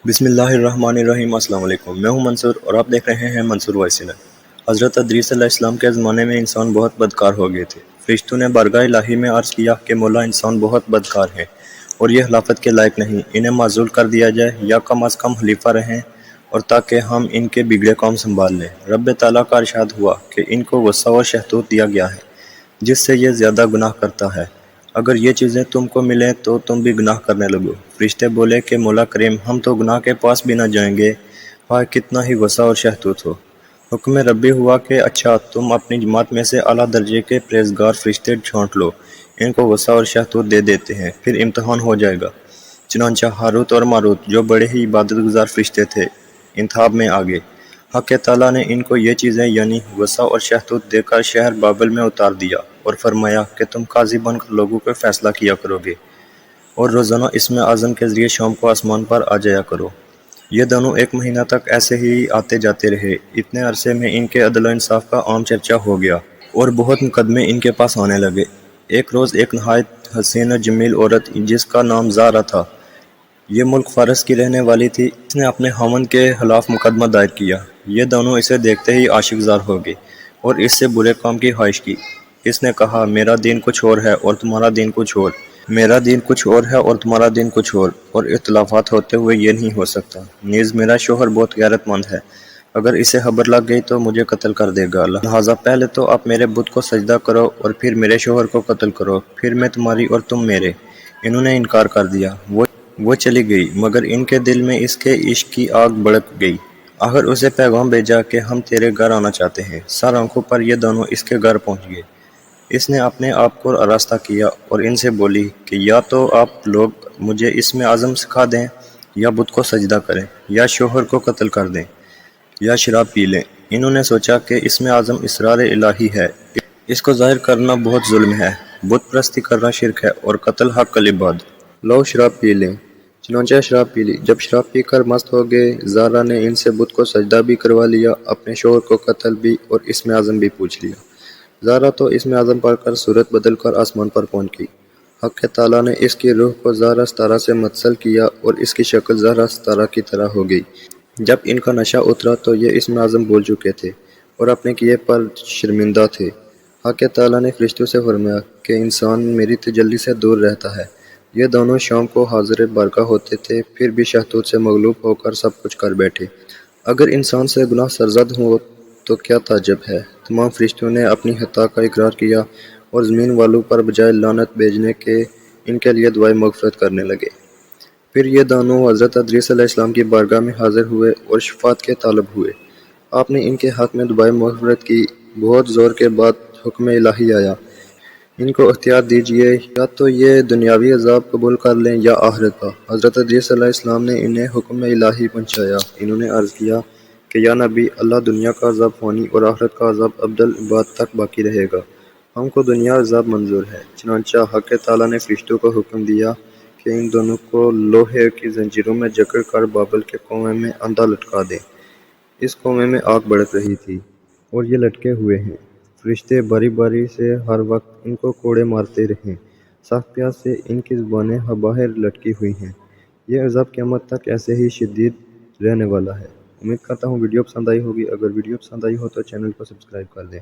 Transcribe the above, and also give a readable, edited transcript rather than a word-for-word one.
بسم اللہ الرحمن الرحیم۔ السلام علیکم، میں ہوں منصور اور آپ دیکھ رہے ہیں منصور وائس چینل۔ حضرت ادریس علیہ السلام کے زمانے میں انسان بہت بدکار ہو گئے تھے۔ فرشتوں نے بارگاہ الہی میں عرض کیا کہ مولا انسان بہت بدکار ہیں اور یہ خلافت کے لائق نہیں، انہیں معزول کر دیا جائے یا کم از کم خلیفہ رہیں اور تاکہ ہم ان کے بگڑے قوم سنبھال لیں۔ رب تعالیٰ کا ارشاد ہوا کہ ان کو غصہ اور شہتوت دیا گیا ہے جس سے یہ زیادہ گناہ کرتا ہے، اگر یہ چیزیں تم کو ملیں تو تم بھی گناہ کرنے لگو۔ فرشتے بولے کہ مولا کریم ہم تو گناہ کے پاس بھی نہ جائیں گے، ہائے کتنا ہی غصہ اور شہتوت ہو۔ حکم ربی ہوا کہ اچھا تم اپنی جماعت میں سے اعلیٰ درجے کے پرہیزگار فرشتے چھانٹ لو، ان کو غصہ اور شہتوت دے دیتے ہیں، پھر امتحان ہو جائے گا۔ چنانچہ ہاروت اور ماروت جو بڑے ہی عبادت گزار فرشتے تھے انتخاب میں آگے۔ حق تعالیٰ نے ان کو یہ چیزیں یعنی غصہ اور شہتوت دے کر شہر بابل میں اتار دیا اور فرمایا کہ تم قاضی بن کر لوگوں کو فیصلہ کیا کرو گے اور روزانہ اسم اعظم کے ذریعے شام کو آسمان پر آ جایا کرو۔ یہ دونوں 1 مہینہ تک ایسے ہی آتے جاتے رہے۔ اتنے عرصے میں ان کے عدل و انصاف کا عام چرچا ہو گیا اور بہت مقدمے ان کے پاس آنے لگے۔ ایک روز ایک نہایت حسین و جمیل عورت جس کا نام زارا تھا، یہ ملک فارس کی رہنے والی تھی، اس نے اپنے خاوند کے خلاف مقدمہ دائر کیا۔ یہ دونوں اسے دیکھتے ہی عاشق زار ہو گئے اور اس سے برے کام کی خواہش کی۔ اس نے کہا میرا دین کچھ اور ہے اور تمہارا دین کچھ اور، میرا دین کچھ اور ہے اور تمہارا دین کچھ اور اختلافات ہوتے ہوئے یہ نہیں ہو سکتا۔ نیز میرا شوہر بہت غیرت مند ہے، اگر اسے خبر لگ گئی تو مجھے قتل کر دے گا، لہٰذا پہلے تو آپ میرے بت کو سجدہ کرو اور پھر میرے شوہر کو قتل کرو، پھر میں تمہاری اور تم میرے۔ انہوں نے انکار کر دیا۔ وہ چلی گئی مگر ان کے دل میں اس کے عشق کی آگ بھڑک گئی۔ آخر اسے پیغام بھیجا کہ ہم تیرے گھر آنا چاہتے ہیں۔ سر آنکھوں پر یہ دونوں اس کے گھر پہنچ گئے۔ اس نے اپنے آپ کو آراستہ کیا اور ان سے بولی کہ یا تو آپ لوگ مجھے اسم اعظم سکھا دیں یا بت کو سجدہ کریں یا شوہر کو قتل کر دیں یا شراب پی لیں۔ انہوں نے سوچا کہ اسم اعظم اسرار الہی ہے، اس کو ظاہر کرنا بہت ظلم ہے، بت پرستی کرنا شرک ہے اور قتل حق العباد۔ لو شراب پی لیں۔ چنانچہ شراب پی لی۔ جب شراب پی کر مست ہو گئے، زارا نے ان سے بت کو سجدہ بھی کروا لیا، اپنے شوہر کو قتل بھی اور اسم اعظم بھی پوچھ لیا۔ زارا تو اسم اعظم پڑھ کر صورت بدل کر آسمان پر پہنچ گئی۔ حق تعالیٰ نے اس کی روح کو زہرہ ستارہ سے متصل کیا اور اس کی شکل زہرہ ستارہ کی طرح ہو گئی۔ جب ان کا نشہ اترا تو یہ اسم اعظم بھول چکے تھے اور اپنے کیے پر شرمندہ تھے۔ حق تعالیٰ نے فرشتوں سے فرمایا کہ انسان میری تجلی سے دور رہتا ہے۔ یہ دونوں شام کو حاضر بارگاہ ہوتے تھے، پھر بھی شہتوت سے مغلوب ہو کر سب کچھ کر بیٹھے۔ اگر انسان سے گناہ سرزد ہو تو کیا تعجب ہے۔ تمام فرشتوں نے اپنی خطا کا اقرار کیا اور زمین والوں پر بجائے لعنت بھیجنے کے ان کے لیے دعائیں مغفرت کرنے لگے۔ پھر یہ دونوں حضرت ادریس علیہ السلام کی بارگاہ میں حاضر ہوئے اور شفاعت کے طالب ہوئے۔ آپ نے ان کے حق میں دعائیں مغفرت کی۔ بہت زور کے بعد حکم الہی آیا، ان کو اختیار دیجیے، یا تو یہ دنیاوی عذاب قبول کر لیں یا آخرت کا۔ حضرت ادریس علیہ السلام نے انہیں حکم الہی پہنچایا۔ انہوں نے عرض کیا کہ یا نبی اللہ، دنیا کا عذاب فانی اور آخرت کا عذاب ابدالآباد تک باقی رہے گا، ہم کو دنیا عذاب منظور ہے۔ چنانچہ حق تعالیٰ نے فرشتوں کو حکم دیا کہ ان دونوں کو لوہے کی زنجیروں میں جکڑ کر بابل کے کنویں میں اندھا لٹکا دیں۔ اس کنویں میں آگ بھڑک رہی تھی اور یہ لٹکے ہوئے ہیں۔ فرشتے باری باری سے ہر وقت ان کو کوڑے مارتے رہیں۔ سخت پیاس سے ان کی زبانیں باہر لٹکی ہوئی ہیں۔ یہ عذاب قیامت تک ایسے ہی شدید رہنے والا ہے۔ امید کرتا ہوں ویڈیو پسند آئی ہوگی۔ اگر ویڈیو پسند آئی ہو تو چینل کو سبسکرائب کر دیں۔